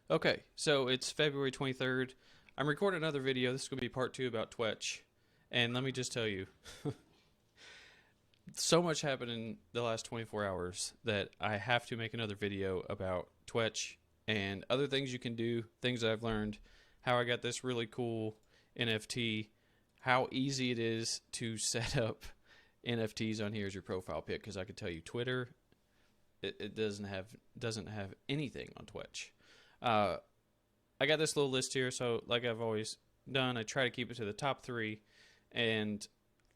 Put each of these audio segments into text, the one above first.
Okay, so it's February 23rd. I'm recording another video. This is going to be part 2 about Twetch. And let me just tell you, so much happened in the last 24 hours that I have to make another video about Twetch and other things you can do, things I've learned, how I got this really cool NFT, how easy it is to set up NFTs on here as your profile pic, because I could tell you Twitter, it doesn't have anything on Twitch. I got this little list here, so like I've always done, I try to keep it to the top 3, and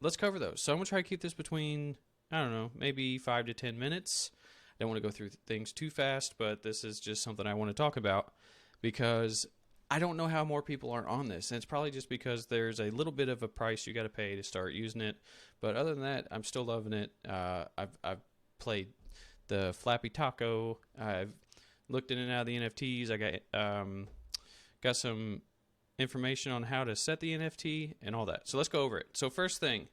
let's cover those. So I'm going to try to keep this between, I don't know, maybe 5 to 10 minutes. I don't want to go through things too fast, but this is just something I want to talk about because I don't know how more people aren't on this, and it's probably just because there's a little bit of a price you got to pay to start using it, but other than that, I'm still loving it. I've played the Flappy Taco. I've looked in and out of the NFTs. I got some information on how to set the NFT and all that. So let's go over it. So first thing,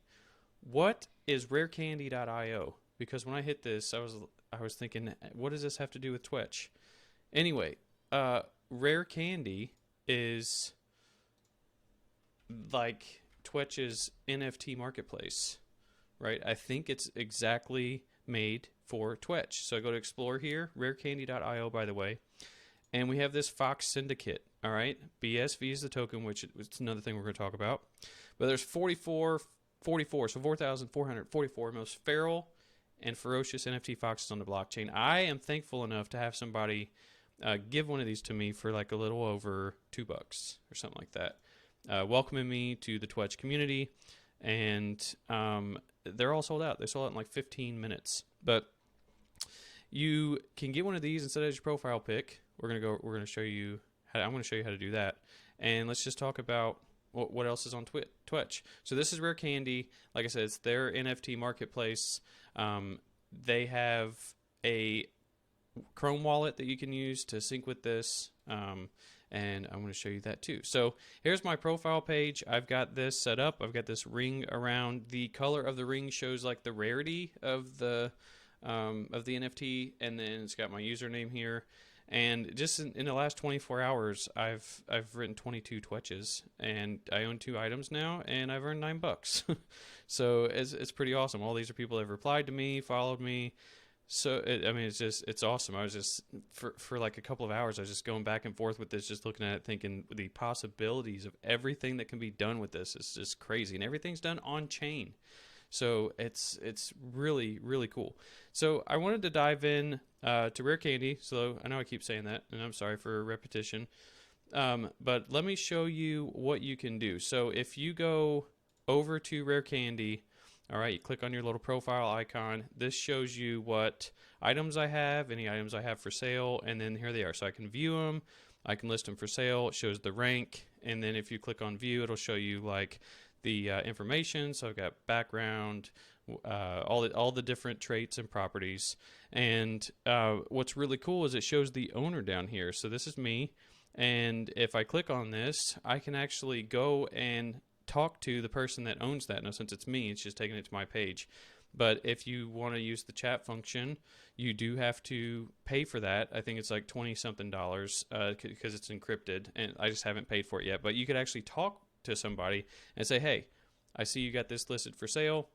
what is Rarecandy.io? Because when I hit this, I was thinking, what does this have to do with Twitch? Anyway, Rarecandy is like Twitch's NFT Marketplace, right? I think it's exactly made for Twitch. So I go to explore here, Rarecandy.io, by the way, and we have this Fox Syndicate. All right, BSV is the token, which is another thing we're going to talk about. But there's 44, so 4,444 most feral and ferocious NFT foxes on the blockchain. I am thankful enough to have somebody give one of these to me for like a little over $2 or something like that, welcoming me to the Twitch community, and they're all sold out. They sold out in like 15 minutes. But you can get one of these instead of your profile pic. I'm going to show you how to do that. And let's just talk about what else is on Twitch. So this is Rarecandy. Like I said, it's their NFT marketplace. They have a Chrome wallet that you can use to sync with this. And I'm going to show you that too. So here's my profile page. I've got this set up. I've got this ring around. The color of the ring shows like the rarity of the NFT, and then it's got my username here. And just in the last 24 hours, I've written 22 Twetches, and I own 2 items now, and I've earned $9. So it's pretty awesome. All these are people that have replied to me, followed me. So it's awesome. I was just for like a couple of hours, I was just going back and forth with this, just looking at it, thinking the possibilities of everything that can be done with this is just crazy, and everything's done on chain. So it's really, really cool. So I wanted to dive in to Rarecandy. So I know I keep saying that, and I'm sorry for repetition. But let me show you what you can do. So if you go over to Rarecandy, all right, you click on your little profile icon. This shows you what items I have, any items I have for sale, and then here they are. So I can view them. I can list them for sale. It shows the rank, and then if you click on view, it'll show you like the information. So I've got background, all the different traits and properties. And what's really cool is it shows the owner down here. So this is me, and if I click on this, I can actually go and talk to the person that owns that. Now, since it's me, it's just taking it to my page. But if you want to use the chat function, you do have to pay for that. I think it's like $20-something because it's encrypted, and I just haven't paid for it yet. But you could actually talk to somebody and say, hey, I see you got this listed for sale.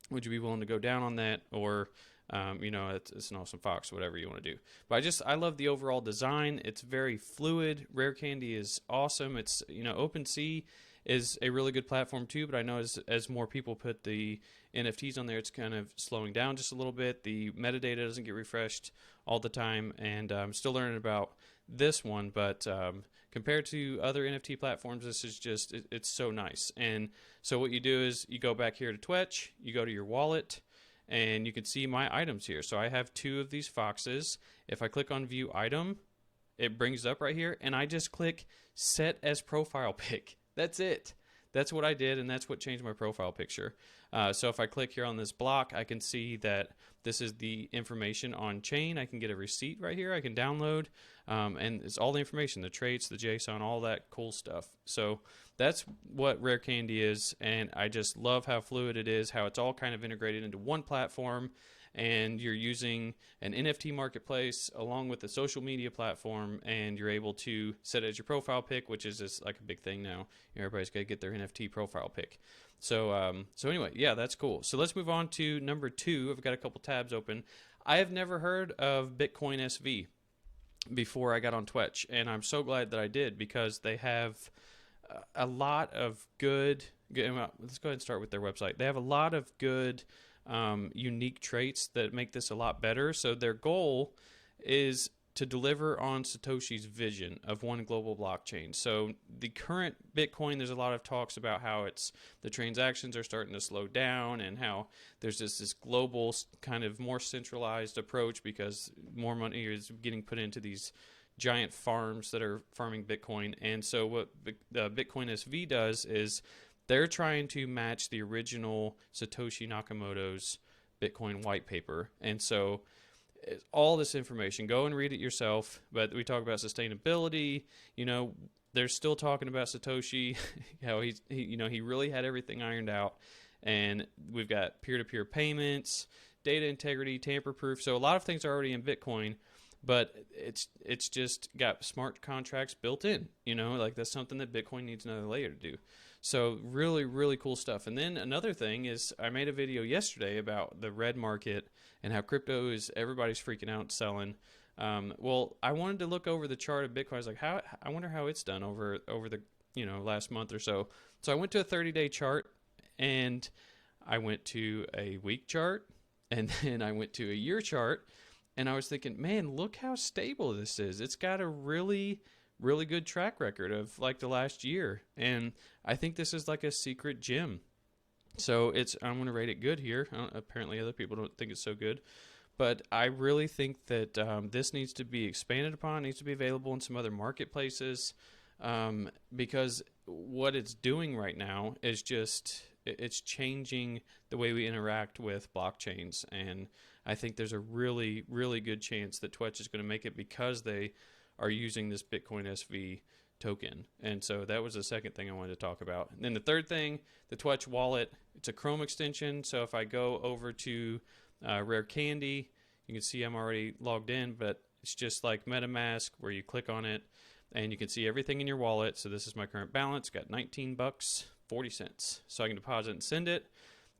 Would you be willing to go down on that? Or it's an awesome fox, whatever you want to do. But I love the overall design. It's very fluid. Rarecandy is awesome. It's, OpenSea is a really good platform too, but I know as more people put the NFTs on there, it's kind of slowing down just a little bit. The metadata doesn't get refreshed all the time, and I'm still learning about this one, but compared to other NFT platforms, this is just, it's so nice. And so what you do is you go back here to Twitch, you go to your wallet, and you can see my items here. So I have 2 of these foxes. If I click on view item, it brings it up right here, and I just click set as profile pic. That's it. That's what I did, and that's what changed my profile picture. So if I click here on this block, I can see that this is the information on chain. I can get a receipt right here. I can download, and it's all the information, the traits, the JSON, all that cool stuff. So that's what Rarecandy is, and I just love how fluid it is, how it's all kind of integrated into one platform, and you're using an NFT marketplace along with a social media platform, and you're able to set it as your profile pic, which is just like a big thing now. Everybody's got to get their NFT profile pic. So anyway, yeah, that's cool. So let's move on to number 2. I've got a couple tabs open. I have never heard of Bitcoin SV before I got on Twetch, and I'm so glad that I did, because they have a lot of good, well, let's go ahead and start with their website. They have a lot of good unique traits that make this a lot better. So their goal is to deliver on Satoshi's vision of one global blockchain. So the current Bitcoin, there's a lot of talks about how the transactions are starting to slow down, and how there's this global kind of more centralized approach because more money is getting put into these giant farms that are farming Bitcoin. And so what Bitcoin SV does is they're trying to match the original Satoshi Nakamoto's Bitcoin white paper. And so all this information, go and read it yourself. But we talk about sustainability. They're still talking about Satoshi, how he really had everything ironed out. And we've got peer-to-peer payments, data integrity, tamper-proof. So a lot of things are already in Bitcoin, but it's just got smart contracts built in. Like that's something that Bitcoin needs another layer to do. So really, really cool stuff. And then another thing is I made a video yesterday about the red market and how crypto everybody's freaking out selling. Well, I wanted to look over the chart of Bitcoin. I was like, I wonder how it's done over the last month or so. So I went to a 30-day chart, and I went to a week chart, and then I went to a year chart, and I was thinking, man, look how stable this is. It's got a really, really good track record of like the last year. And I think this is like a secret gem. So I'm going to rate it good here. Apparently other people don't think it's so good. But I really think that this needs to be expanded upon, needs to be available in some other marketplaces, because what it's doing right now is it's changing the way we interact with blockchains. And I think there's a really, really good chance that Twetch is going to make it because they are using this Bitcoin SV token. And so that was the second thing I wanted to talk about. And then the third thing, the Twetch wallet, it's a Chrome extension. So if I go over to Rarecandy, you can see I'm already logged in, but it's just like MetaMask where you click on it and you can see everything in your wallet. So this is my current balance, got $19.40. So I can deposit and send it.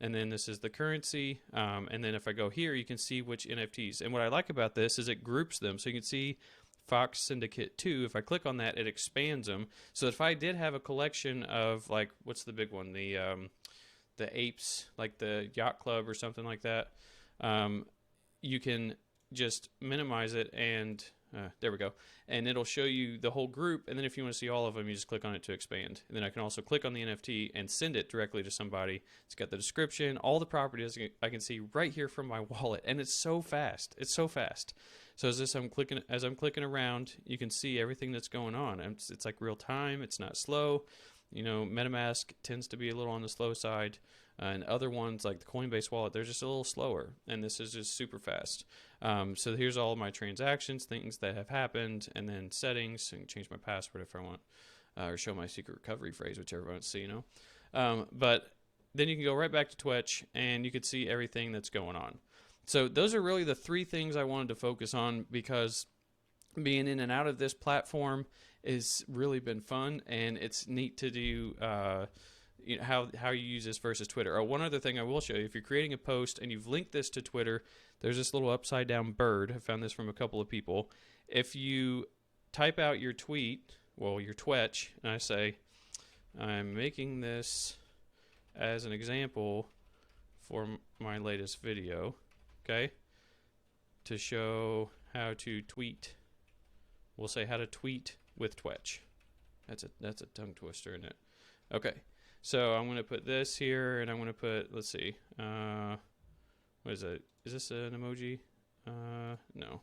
And then this is the currency. And then if I go here, you can see which NFTs. And what I like about this is it groups them. So you can see Fox Syndicate 2. If I click on that, it expands them. So if I did have a collection of, like, what's the big one? The apes, like the Yacht Club or something like that. You can just minimize it, and there we go. And it'll show you the whole group. And then if you want to see all of them, you just click on it to expand. And then I can also click on the NFT and send it directly to somebody. It's got the description, all the properties I can see right here from my wallet. And it's so fast. It's so fast. So as I'm clicking around, you can see everything that's going on. It's like real time. It's not slow. MetaMask tends to be a little on the slow side. And other ones like the Coinbase wallet, they're just a little slower. And this is just super fast. So here's all of my transactions, things that have happened, and then settings. I can change my password if I want, or show my secret recovery phrase, whichever I want to see, But then you can go right back to Twetch, and you can see everything that's going on. So those are really the three things I wanted to focus on, because being in and out of this platform has really been fun, and it's neat to do how you use this versus Twitter. One other thing I will show you, if you're creating a post and you've linked this to Twitter, there's this little upside down bird. I found this from a couple of people. If you type out your tweet, your Twetch, and I say, I'm making this as an example for my latest video, okay, to show how to tweet. We'll say how to tweet with Twetch. That's a tongue twister, isn't it? Okay. So I'm going to put this here, and I'm going to put, let's see, what is it? Is this an emoji? No,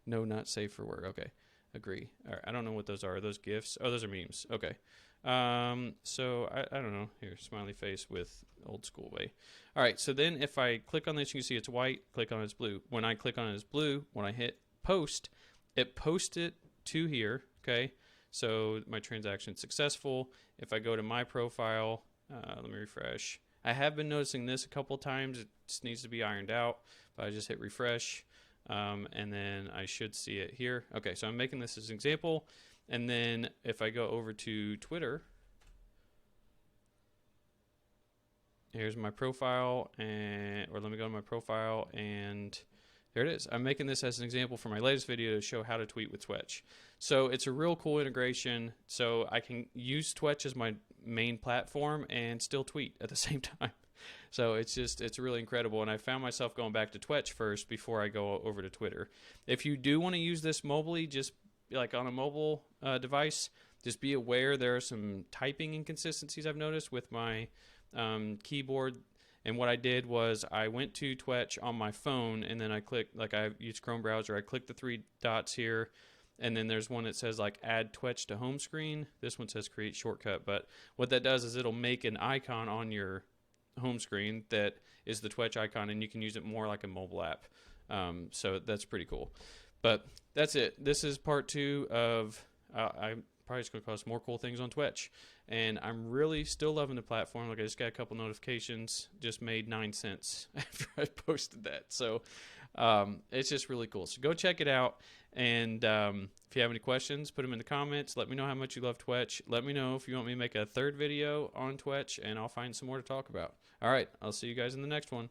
not safe for work. Okay, agree. All right, I don't know what those are. Are those GIFs? Oh, those are memes. Okay. So I don't know. Here, smiley face with old school way. All right, so then if I click on this, you can see it's white. Click on it, it's blue. When I click on it, it's blue. When I hit post, it posts it to here, okay? So my transaction is successful. If I go to my profile, let me refresh, I have been noticing this a couple times. It just needs to be ironed out, but I just hit refresh, and then I should see it here. Okay, so I'm making this as an example, and then if I go over to Twitter, here's my profile, or let me go to my profile, and there it is. I'm making this as an example for my latest video to show how to tweet with Twetch. So it's a real cool integration. So I can use Twetch as my main platform and still tweet at the same time. So it's really incredible. And I found myself going back to Twetch first before I go over to Twitter. If you do want to use this mobilely, just like on a mobile device, just be aware there are some typing inconsistencies I've noticed with my keyboard. And what I did was I went to Twetch on my phone, and then I clicked, like I use Chrome browser, I clicked the 3 dots here, and then there's one that says like add Twetch to home screen. This one says create shortcut, but what that does is it'll make an icon on your home screen that is the Twetch icon, and you can use it more like a mobile app. So that's pretty cool. But that's it. This is part 2 of I'm probably just going to post more cool things on Twetch. And I'm really still loving the platform. Like I just got a couple notifications, just made 9 cents after I posted that. So it's just really cool. So go check it out. And if you have any questions, put them in the comments. Let me know how much you love Twetch. Let me know if you want me to make a 3rd video on Twetch, and I'll find some more to talk about. All right, I'll see you guys in the next one.